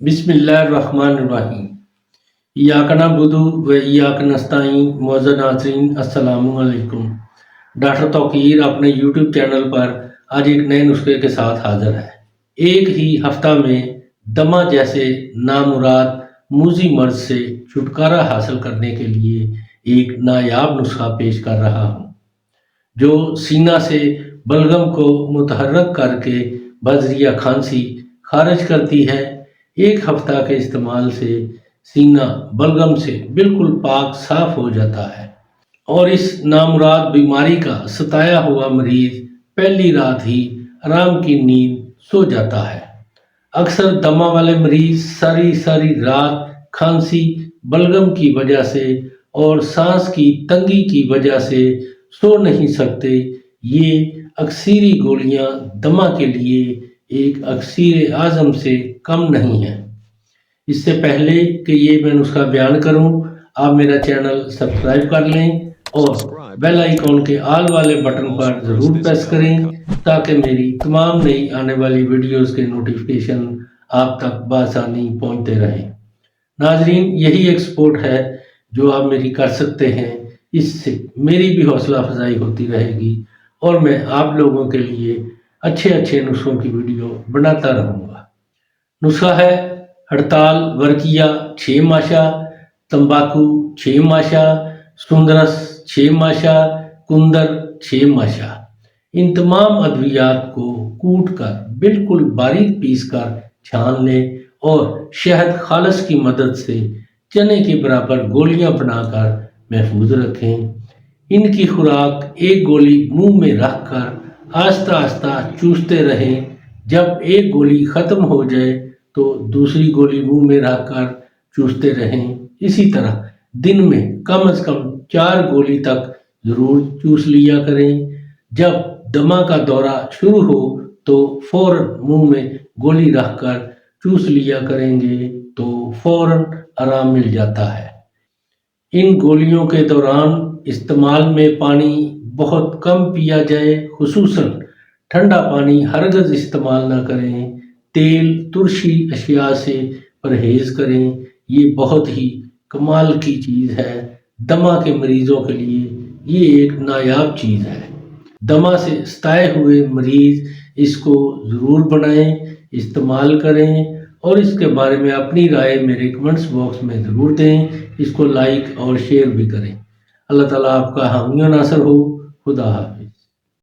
بسم اللہ الرحمن الرحیم۔ ایاک نعبد و ایاک نستعین۔ معزز ناظرین السلام علیکم۔ ڈاکٹر توقیر اپنے یوٹیوب چینل پر آج ایک نئے نسخے کے ساتھ حاضر ہے۔ ایک ہی ہفتہ میں دمہ جیسے نامراد موذی مرض سے چھٹکارا حاصل کرنے کے لیے ایک نایاب نسخہ پیش کر رہا ہوں، جو سینہ سے بلغم کو متحرک کر کے بذریعہ کھانسی خارج کرتی ہے۔ ایک ہفتہ کے استعمال سے سینہ بلغم سے بالکل پاک صاف ہو جاتا ہے اور اس نامراد بیماری کا ستایا ہوا مریض پہلی رات ہی آرام کی نیند سو جاتا ہے۔ اکثر دمہ والے مریض ساری رات کھانسی، بلغم کی وجہ سے اور سانس کی تنگی کی وجہ سے سو نہیں سکتے۔ یہ اکسیری گولیاں دمہ کے لیے ایک اکسیر اعظم سے کم نہیں ہیں۔ اس سے پہلے کہ یہ میں نسخہ بیان کروں، آپ میرا چینل سبسکرائب کر لیں اور بیل آئیکن کے آل والے بٹن پر ضرور پریس کریں تاکہ میری تمام نئی آنے والی ویڈیوز کے نوٹیفیکیشن آپ تک بآسانی پہنچتے رہیں۔ ناظرین، یہی ایک سپورٹ ہے جو آپ میری کر سکتے ہیں۔ اس سے میری بھی حوصلہ افزائی ہوتی رہے گی اور میں آپ لوگوں کے لیے اچھے نسخوں کی ویڈیو بناتا رہوں گا۔ نسخہ ہے: ہڑتال ورقیہ 6 ماشا، تمباکو 6 ماشا، سندرس 6 ماشا، کندر 6 ماشا۔ ان تمام ادویات کو کوٹ کر بالکل باریک پیس کر چھان لیں اور شہد خالص کی مدد سے چنے کے برابر گولیاں بنا کر محفوظ رکھیں۔ ان کی خوراک ایک گولی منہ میں رکھ کر آہستہ چوستے رہیں۔ جب ایک گولی ختم ہو جائے تو دوسری گولی منہ میں رکھ کر چوستے رہیں۔ اسی طرح دن میں کم از کم 4 گولی تک ضرور چوس لیا کریں۔ جب دمہ کا دورہ شروع ہو تو فوراً منہ میں گولی رکھ کر چوس لیا کریں گے تو فوراً آرام مل جاتا ہے۔ ان گولیوں کے دوران استعمال میں پانی بہت کم پیا جائے، خصوصاً ٹھنڈا پانی ہرگز استعمال نہ کریں۔ تیل، ترشی اشیاء سے پرہیز کریں۔ یہ بہت ہی کمال کی چیز ہے۔ دمہ کے مریضوں کے لیے یہ ایک نایاب چیز ہے۔ دمہ سے ستائے ہوئے مریض اس کو ضرور بنائیں، استعمال کریں اور اس کے بارے میں اپنی رائے میرے کمنٹس باکس میں ضرور دیں۔ اس کو لائک اور شیئر بھی کریں۔ اللہ تعالیٰ آپ کا حامی و ناصر ہو۔ خدا حافظ۔